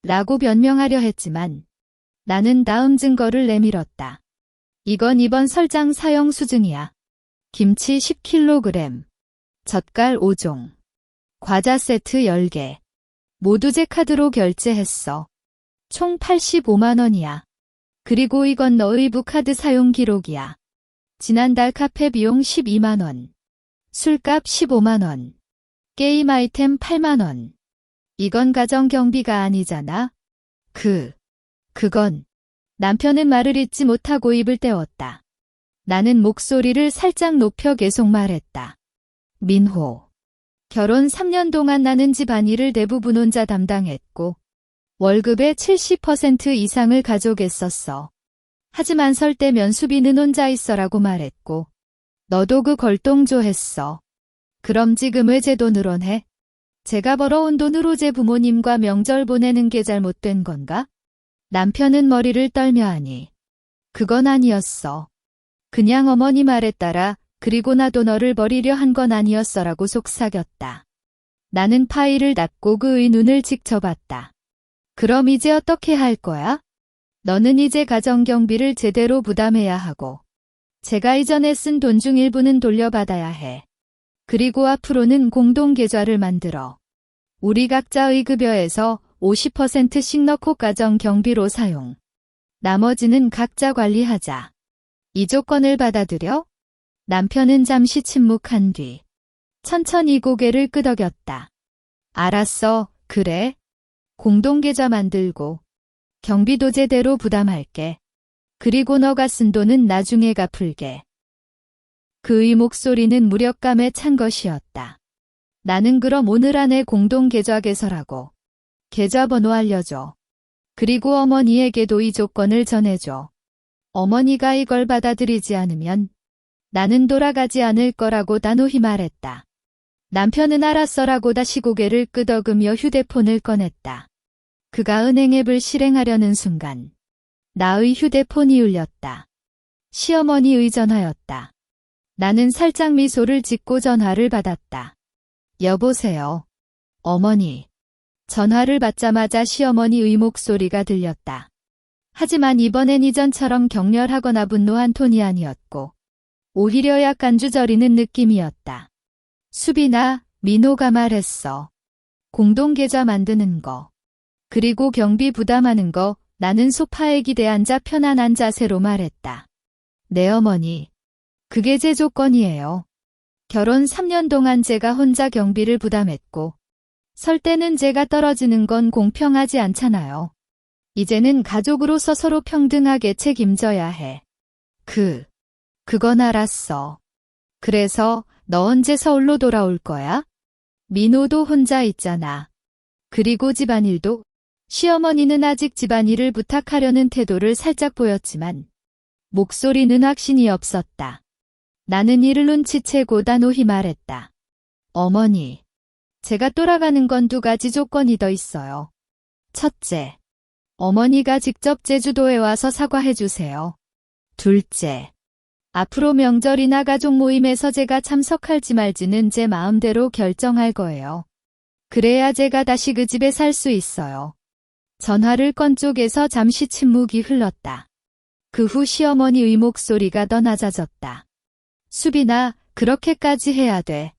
라고 변명하려 했지만 나는 다음 증거를 내밀었다. 이건 이번 설장 사용 수증이야. 김치 10kg, 젓갈 5종, 과자 세트 10개. 모두 제 카드로 결제했어. 총 85만 원이야. 그리고 이건 너의 부카드 사용 기록이야. 지난달 카페 비용 12만 원, 술값 15만 원, 게임 아이템 8만 원. 이건 가정 경비가 아니잖아. 그건. 남편은 말을 잇지 못하고 입을 떼었다. 나는 목소리를 살짝 높여 계속 말했다. 민호. 결혼 3년 동안 나는 집안일을 대부분 혼자 담당했고 월급의 70% 이상을 가족에 썼어. 하지만 설 때면 수비는 혼자 있어라고 말했고 너도 그 걸동조했어. 그럼 지금 왜 제 돈으로 해? 제가 벌어온 돈으로 제 부모님과 명절 보내는 게 잘못된 건가? 남편은 머리를 떨며 하니 그건 아니었어. 그냥 어머니 말에 따라 그리고 나도 너를 버리려 한 건 아니었어라고 속삭였다. 나는 파일을 닫고 그의 눈을 직쳐봤다. 그럼 이제 어떻게 할 거야? 너는 이제 가정경비를 제대로 부담해야 하고 제가 이전에 쓴 돈 중 일부는 돌려받아야 해. 그리고 앞으로는 공동계좌를 만들어 우리 각자의 급여에서 50%씩 넣고 가정경비로 사용. 나머지는 각자 관리하자. 이 조건을 받아들여? 남편은 잠시 침묵한 뒤 천천히 고개를 끄덕였다. 알았어, 그래. 공동계좌 만들고 경비도 제대로 부담할게. 그리고 너가 쓴 돈은 나중에 갚을게. 그의 목소리는 무력감에 찬 것이었다. 나는 그럼 오늘 안에 공동계좌 개설하고 계좌번호 알려줘. 그리고 어머니에게도 이 조건을 전해줘. 어머니가 이걸 받아들이지 않으면 나는 돌아가지 않을 거라고 단호히 말했다. 남편은 알았어라고 다시 고개를 끄덕이며 휴대폰을 꺼냈다. 그가 은행 앱을 실행하려는 순간 나의 휴대폰이 울렸다. 시어머니의 전화였다. 나는 살짝 미소를 짓고 전화를 받았다. 여보세요. 어머니. 전화를 받자마자 시어머니의 목소리가 들렸다. 하지만 이번엔 이전처럼 격렬하거나 분노한 톤이 아니었고 오히려 약간 주저리는 느낌이었다. 수빈아, 민호가 말했어. 공동계좌 만드는 거. 그리고 경비 부담하는 거. 나는 소파에 기대 앉아 편안한 자세로 말했다. 네 어머니. 그게 제 조건이에요. 결혼 3년 동안 제가 혼자 경비를 부담했고 설 때는 제가 떨어지는 건 공평하지 않잖아요. 이제는 가족으로서 서로 평등하게 책임져야 해. 그건 알았어. 그래서 너 언제 서울로 돌아올 거야? 민호도 혼자 있잖아. 그리고 집안일도. 시어머니는 아직 집안일을 부탁하려는 태도를 살짝 보였지만 목소리는 확신이 없었다. 나는 이를 눈치채고 단호히 말했다. 어머니, 제가 돌아가는 건 2가지 조건이 더 있어요. 첫째, 어머니가 직접 제주도에 와서 사과해 주세요. 둘째, 앞으로 명절이나 가족 모임에서 제가 참석할지 말지는 제 마음대로 결정할 거예요. 그래야 제가 다시 그 집에 살 수 있어요. 전화를 건 쪽에서 잠시 침묵이 흘렀다. 그 후 시어머니의 목소리가 더 낮아졌다. 수빈아, 그렇게까지 해야 돼.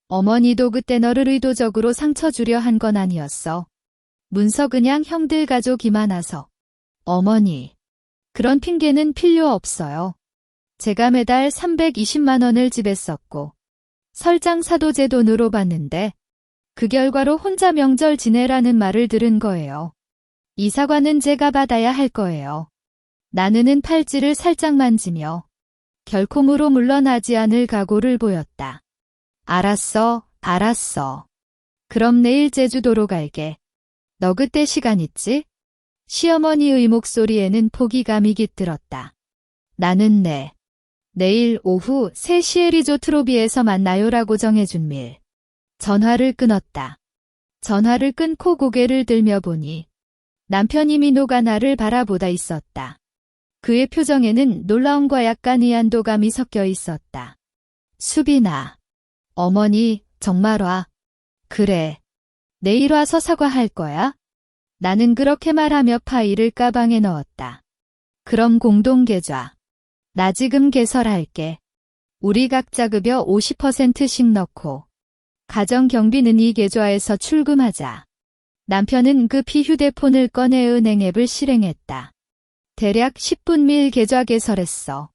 어머니도 그때 너를 의도적으로 상처 주려 한 건 아니었어. 문서 그냥 형들 가족이 많아서. 어머니, 그런 핑계는 필요 없어요. 제가 매달 320만 원을 집에 썼고 설장사도 제 돈으로 받는데 그 결과로 혼자 명절 지내라는 말을 들은 거예요. 이 사과는 제가 받아야 할 거예요. 나는은 팔찌를 살짝 만지며 결코 물러나지 않을 각오를 보였다. 알았어. 그럼 내일 제주도로 갈게. 너 그때 시간 있지? 시어머니의 목소리에는 포기감이 깃들었다. 나는 내일 오후 3시에 리조트 로비에서 만나요라고 정해준 밀. 전화를 끊었다. 전화를 끊고 고개를 들며 보니 남편이 민호가 나를 바라보다 있었다. 그의 표정에는 놀라움과 약간의 안도감이 섞여 있었다. 수빈아. 어머니, 정말 와. 그래. 내일 와서 사과할 거야? 나는 그렇게 말하며 파일을 가방에 넣었다. 그럼 공동계좌. 나 지금 개설할게. 우리 각자 급여 50%씩 넣고 가정경비는 이 계좌에서 출금하자. 남편은 급히 휴대폰을 꺼내 은행 앱을 실행했다. 대략 10분 밀 계좌 개설했어.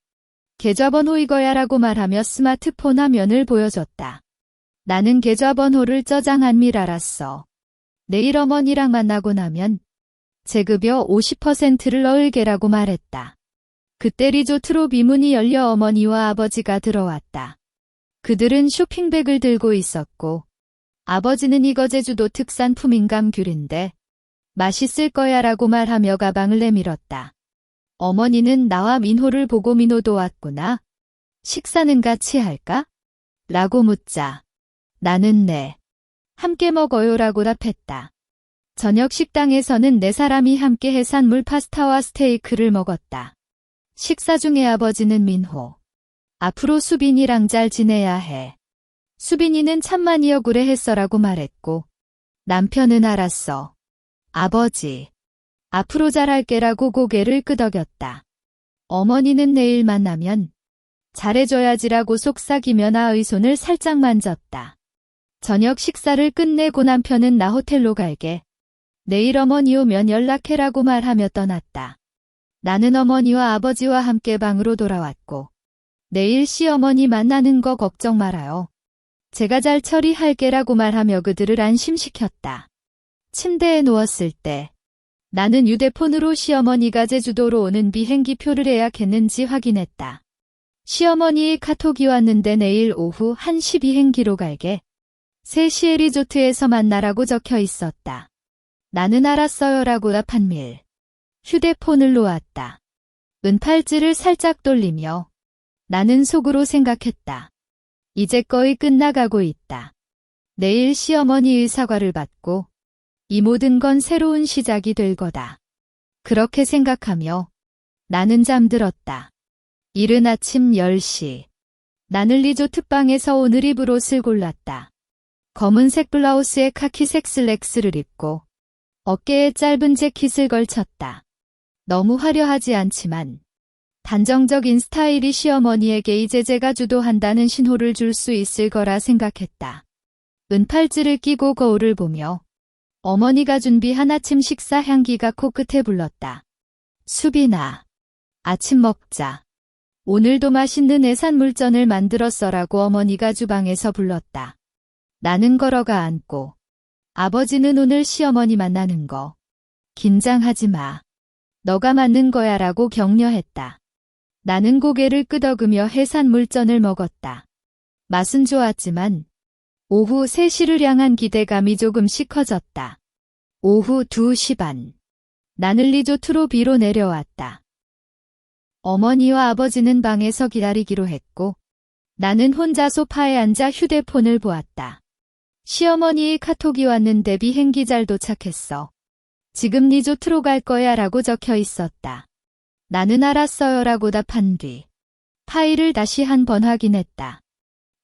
계좌번호 이거야 라고 말하며 스마트폰 화면을 보여줬다. 나는 계좌번호를 저장한 밀 알았어. 내일 어머니랑 만나고 나면 제 급여 50%를 넣을게라고 말했다. 그때 리조트로 비문이 열려 어머니와 아버지가 들어왔다. 그들은 쇼핑백을 들고 있었고 아버지는 이거 제주도 특산품인 감귤인데 맛있을 거야 라고 말하며 가방을 내밀었다. 어머니는 나와 민호를 보고 민호도 왔구나. 식사는 같이 할까? 라고 묻자. 나는 네. 함께 먹어요 라고 답했다. 저녁 식당에서는 네 사람이 함께 해산물 파스타와 스테이크를 먹었다. 식사 중에 아버지는 민호. 앞으로 수빈이랑 잘 지내야 해. 수빈이는 참 많이 억울해했어라고 말했고 남편은 알았어. 아버지. 앞으로 잘할게라고 고개를 끄덕였다. 어머니는 내일 만나면 잘해줘야지라고 속삭이며 나의 손을 살짝 만졌다. 저녁 식사를 끝내고 남편은 나 호텔로 갈게. 내일 어머니 오면 연락해라고 말하며 떠났다. 나는 어머니와 아버지와 함께 방으로 돌아왔고 내일 시어머니 만나는 거 걱정 말아요. 제가 잘 처리할게라고 말하며 그들을 안심시켰다. 침대에 누웠을 때 나는 휴대폰으로 시어머니가 제주도로 오는 비행기표를 예약했는지 확인했다. 시어머니의 카톡이 왔는데 내일 오후 1시 비행기로 갈게. 3시에 리조트에서 만나라고 적혀 있었다. 나는 알았어요라고 답한 밀. 휴대폰을 놓았다. 은팔찌를 살짝 돌리며 나는 속으로 생각했다. 이제 거의 끝나가고 있다. 내일 시어머니의 사과를 받고 이 모든 건 새로운 시작이 될 거다. 그렇게 생각하며 나는 잠들었다. 이른 아침 10시. 나는 리조트방에서 오늘 입을 옷을 골랐다. 검은색 블라우스에 카키색 슬랙스를 입고 어깨에 짧은 재킷을 걸쳤다. 너무 화려하지 않지만 단정적인 스타일이 시어머니에게 이제 제가 주도한다는 신호를 줄 수 있을 거라 생각했다. 은팔찌를 끼고 거울을 보며 어머니가 준비한 아침 식사 향기가 코끝에 불렀다. 수빈아, 아침 먹자. 오늘도 맛있는 해산물전을 만들었어라고 어머니가 주방에서 불렀다. 나는 걸어가 앉고 아버지는 오늘 시어머니 만나는 거 긴장하지 마. 너가 맞는 거야 라고 격려했다. 나는 고개를 끄덕이며 해산물전을 먹었다. 맛은 좋았지만 오후 3시를 향한 기대감이 조금씩 커졌다. 오후 2시 반. 나는 리조트로 비로 내려왔다. 어머니와 아버지는 방에서 기다리기로 했고 나는 혼자 소파에 앉아 휴대폰을 보았다. 시어머니의 카톡이 왔는데 비행기 잘 도착했어. 지금 리조트로 갈 거야 라고 적혀 있었다. 나는 알았어요 라고 답한 뒤 파일을 다시 한 번 확인했다.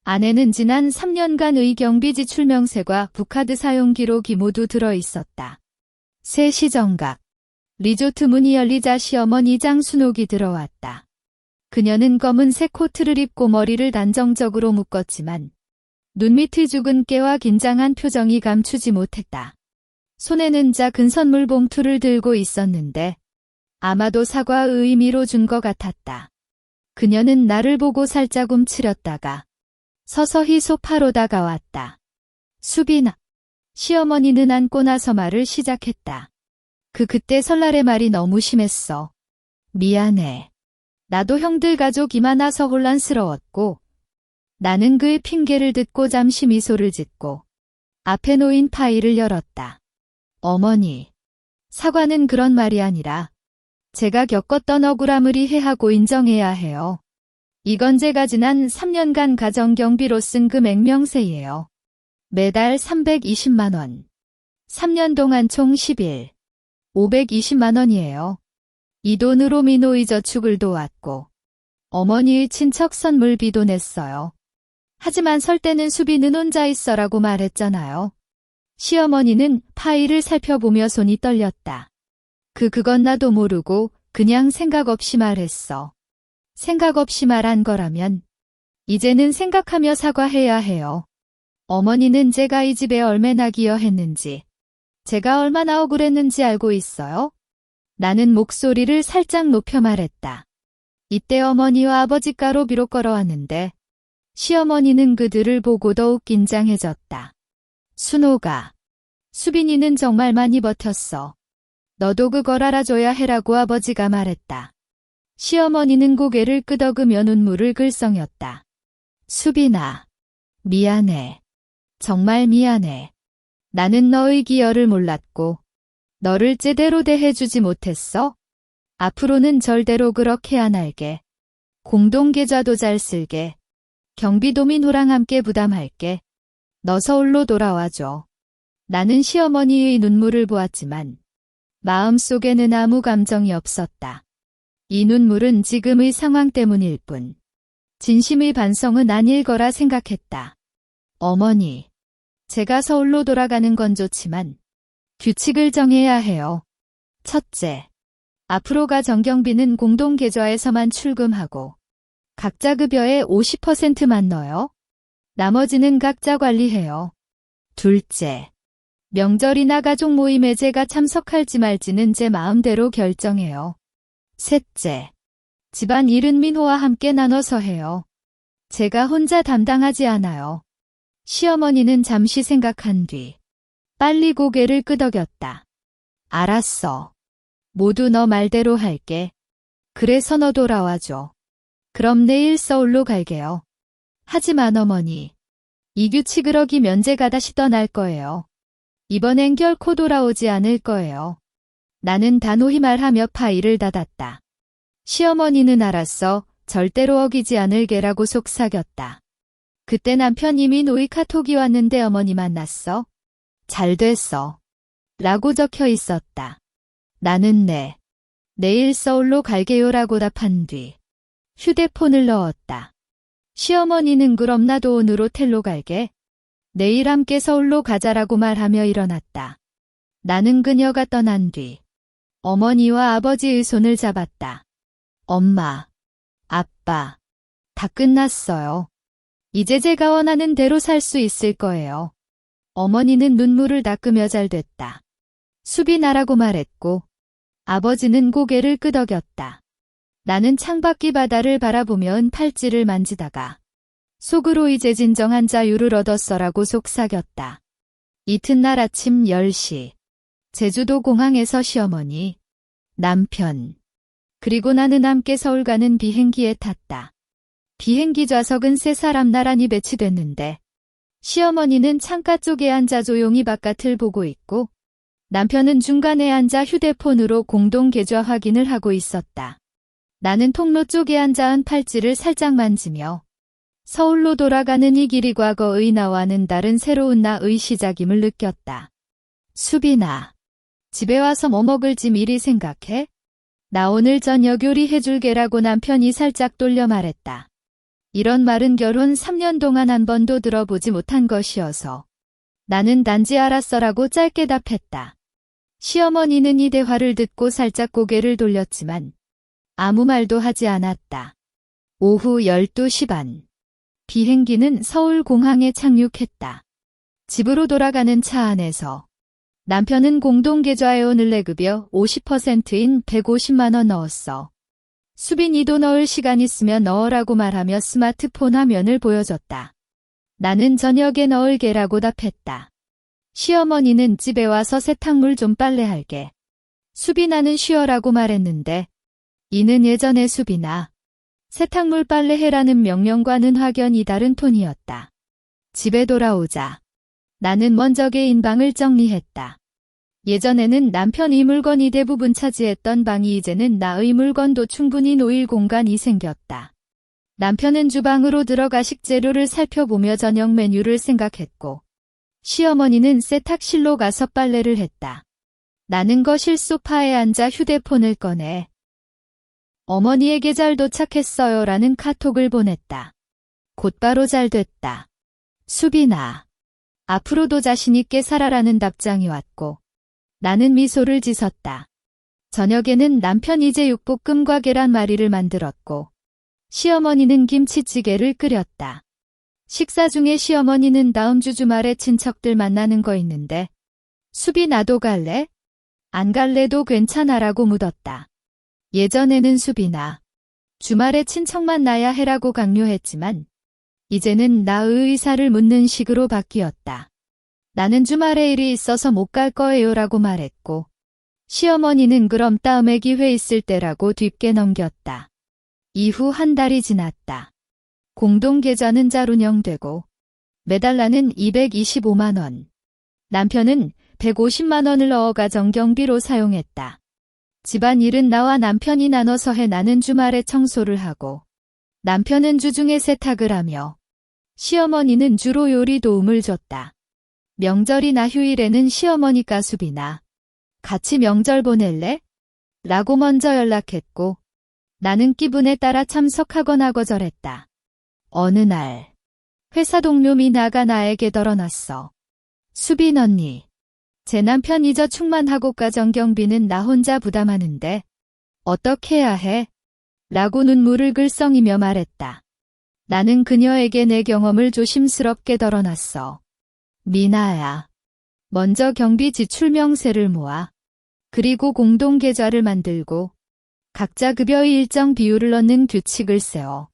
안에는 지난 3년간의 경비 지출 명세과 북카드 사용 기록이 모두 들어 있었다. 3시 정각. 리조트 문이 열리자 시어머니 장순옥이 들어왔다. 그녀는 검은색 코트를 입고 머리를 단정적으로 묶었지만 눈밑의 주근깨와 긴장한 표정이 감추지 못했다. 손에는 작은 선물 봉투를 들고 있었는데 아마도 사과의 의미로 준 것 같았다. 그녀는 나를 보고 살짝 움츠렸다가 서서히 소파로 다가왔다. 수빈아. 시어머니는 앉고 나서 말을 시작했다. 그때 설날의 말이 너무 심했어. 미안해. 나도 형들 가족이 많아서 혼란스러웠고 나는 그의 핑계를 듣고 잠시 미소를 짓고 앞에 놓인 파일을 열었다. 어머니. 사과는 그런 말이 아니라 제가 겪었던 억울함을 이해하고 인정해야 해요. 이건 제가 지난 3년간 가정경비로 쓴 금액 명세예요. 매달 320만 원. 3년 동안 총 10일. 520만 원이에요. 이 돈으로 민호의 저축을 도왔고 어머니의 친척 선물비도 냈어요. 하지만 설 때는 수빈은 혼자 있어라고 말했잖아요. 시어머니는 파일을 살펴보며 손이 떨렸다. 그건 나도 모르고 그냥 생각 없이 말했어. 생각 없이 말한 거라면 이제는 생각하며 사과해야 해요. 어머니는 제가 이 집에 얼마나 기여했는지, 제가 얼마나 억울했는지 알고 있어요? 나는 목소리를 살짝 높여 말했다. 이때 어머니와 아버지가로 비록 걸어왔는데 시어머니는 그들을 보고 더욱 긴장해졌다. 순호가, 수빈이는 정말 많이 버텼어. 너도 그걸 알아줘야 해라고 아버지가 말했다. 시어머니는 고개를 끄덕이며 눈물을 글썽였다. 수빈아, 미안해. 정말 미안해. 나는 너의 기여를 몰랐고 너를 제대로 대해주지 못했어. 앞으로는 절대로 그렇게 안 할게. 공동계좌도 잘 쓸게. 경비도미 너랑 함께 부담할게. 너 서울로 돌아와줘. 나는 시어머니의 눈물을 보았지만 마음속에는 아무 감정이 없었다. 이 눈물은 지금의 상황 때문일 뿐 진심의 반성은 아닐 거라 생각했다. 어머니, 제가 서울로 돌아가는 건 좋지만 규칙을 정해야 해요. 첫째, 앞으로가 정경비는 공동계좌에서만 출금하고 각자 급여의 50%만 넣어요. 나머지는 각자 관리해요. 둘째, 명절이나 가족 모임에 제가 참석할지 말지는 제 마음대로 결정해요. 셋째, 집안 일은 민호와 함께 나눠서 해요. 제가 혼자 담당하지 않아요. 시어머니는 잠시 생각한 뒤 빨리 고개를 끄덕였다. 알았어. 모두 너 말대로 할게. 그래서 너 돌아와줘. 그럼 내일 서울로 갈게요. 하지만 어머니, 이 규칙을 어기면 제가 다시 떠날 거예요. 이번엔 결코 돌아오지 않을 거예요. 나는 단호히 말하며 파일을 닫았다. 시어머니는 알았어. 절대로 어기지 않을게라고 속삭였다. 그때 남편 이민호의 카톡이 왔는데 어머니 만났어? 잘 됐어. 라고 적혀 있었다. 나는 내일 서울로 갈게요라고 답한 뒤 휴대폰을 넣었다. 시어머니는 그럼 나도 오늘 호텔로 갈게. 내일 함께 서울로 가자라고 말하며 일어났다. 나는 그녀가 떠난 뒤 어머니와 아버지의 손을 잡았다. 엄마, 아빠, 다 끝났어요. 이제 제가 원하는 대로 살 수 있을 거예요. 어머니는 눈물을 닦으며 잘 됐다. 수빈아라고 말했고 아버지는 고개를 끄덕였다. 나는 창밖의 바다를 바라보며 은팔찌를 만지다가 속으로 이제 진정한 자유를 얻었어라고 속삭였다. 이튿날 아침 10시 제주도 공항에서 시어머니, 남편, 그리고 나는 함께 서울 가는 비행기에 탔다. 비행기 좌석은 세 사람 나란히 배치됐는데 시어머니는 창가 쪽에 앉아 조용히 바깥을 보고 있고 남편은 중간에 앉아 휴대폰으로 공동계좌 확인을 하고 있었다. 나는 통로 쪽에 앉아 은팔찌를 살짝 만지며 서울로 돌아가는 이 길이 과거의 나와는 다른 새로운 나의 시작임을 느꼈다. 수빈아, 집에 와서 뭐 먹을지 미리 생각해? 나 오늘 저녁 요리해줄게라고 남편이 살짝 돌려 말했다. 이런 말은 결혼 3년 동안 한 번도 들어보지 못한 것이어서 나는 단지 알았어라고 짧게 답했다. 시어머니는 이 대화를 듣고 살짝 고개를 돌렸지만 아무 말도 하지 않았다. 오후 12시 반. 비행기는 서울 공항에 착륙했다. 집으로 돌아가는 차 안에서 남편은 공동계좌에 오늘 내 급여 50%인 150만 원 넣었어. 수빈이도 넣을 시간 있으면 넣으라고 말하며 스마트폰 화면을 보여줬다. 나는 저녁에 넣을게라고 답했다. 시어머니는 집에 와서 세탁물 좀 빨래할게. 수빈아는 쉬어라고 말했는데 이는 예전의 수빈아. 세탁물 빨래해라는 명령과는 확연히 다른 톤이었다. 집에 돌아오자 나는 먼저 개인 방을 정리했다. 예전에는 남편이 물건이 대부분 차지했던 방이 이제는 나의 물건도 충분히 놓일 공간이 생겼다. 남편은 주방으로 들어가 식재료를 살펴보며 저녁 메뉴를 생각했고 시어머니는 세탁실로 가서 빨래를 했다. 나는 거실 소파에 앉아 휴대폰을 꺼내 어머니에게 잘 도착했어요 라는 카톡을 보냈다. 곧바로 잘 됐다. 수빈아, 앞으로도 자신있게 살아라는 답장이 왔고 나는 미소를 짓었다. 저녁에는 남편이 제육볶음과 계란말이를 만들었고 시어머니는 김치찌개를 끓였다. 식사 중에 시어머니는 다음 주 주말에 친척들 만나는 거 있는데 수비 나도 갈래? 안 갈래도 괜찮아라고 묻었다. 예전에는 수비나 주말에 친척 만나야 해라고 강요했지만 이제는 나의 의사를 묻는 식으로 바뀌었다. 나는 주말에 일이 있어서 못 갈 거예요라고 말했고 시어머니는 그럼 다음에 기회 있을 때라고 뒷게 넘겼다. 이후 한 달이 지났다. 공동계좌는 잘 운영되고 매달 나는 225만 원, 남편은 150만 원을 넣어 가정경비로 사용했다. 집안일은 나와 남편이 나눠서 해 나는 주말에 청소를 하고 남편은 주중에 세탁을 하며 시어머니는 주로 요리 도움을 줬다. 명절이나 휴일에는 시어머니가 수비나 같이 명절 보낼래? 라고 먼저 연락했고 나는 기분에 따라 참석하거나 거절했다. 어느 날 회사 동료 미나가 나에게 덜어놨어. 수빈 언니, 제 남편 이저 충만하고 가정경비는 나 혼자 부담하는데 어떻게 해야 해? 라고 눈물을 글썽이며 말했다. 나는 그녀에게 내 경험을 조심스럽게 덜어놨어. 미나야, 먼저 경비 지출 명세를 모아 그리고 공동계좌를 만들고 각자 급여의 일정 비율을 넣는 규칙을 세워.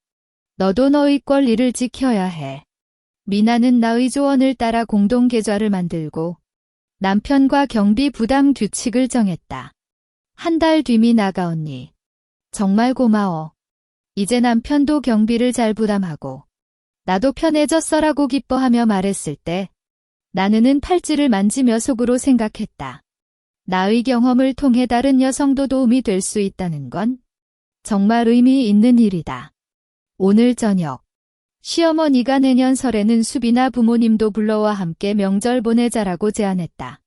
너도 너의 권리를 지켜야 해. 미나는 나의 조언을 따라 공동계좌를 만들고 남편과 경비 부담 규칙을 정했다. 한 달 뒤 미나가 언니, 정말 고마워. 이제 남편도 경비를 잘 부담하고 나도 편해졌어라고 기뻐하며 말했을 때 나는 팔찌를 만지며 속으로 생각했다. 나의 경험을 통해 다른 여성도 도움이 될 수 있다는 건 정말 의미 있는 일이다. 오늘 저녁 시어머니가 내년 설에는 수비나 부모님도 불러와 함께 명절 보내자라고 제안했다.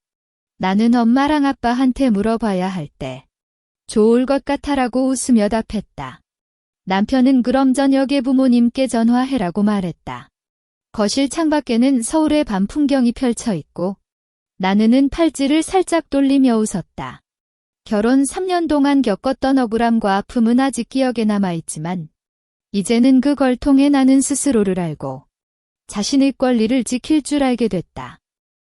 나는 엄마랑 아빠한테 물어봐야 할 때 좋을 것 같아라고 웃으며 답했다. 남편은 그럼 저녁에 부모님께 전화해라고 말했다. 거실 창밖에는 서울의 밤 풍경이 펼쳐 있고 나는 팔찌를 살짝 돌리며 웃었다. 결혼 3년 동안 겪었던 억울함과 아픔은 아직 기억에 남아있지만 이제는 그걸 통해 나는 스스로를 알고 자신의 권리를 지킬 줄 알게 됐다.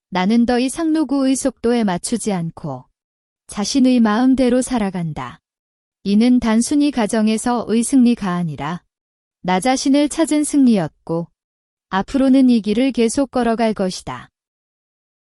나는 더 이상 누구의 속도에 맞추지 않고 자신의 마음대로 살아간다. 이는 단순히 가정에서의 승리가 아니라 나 자신을 찾은 승리였고 앞으로는 이 길을 계속 걸어갈 것이다.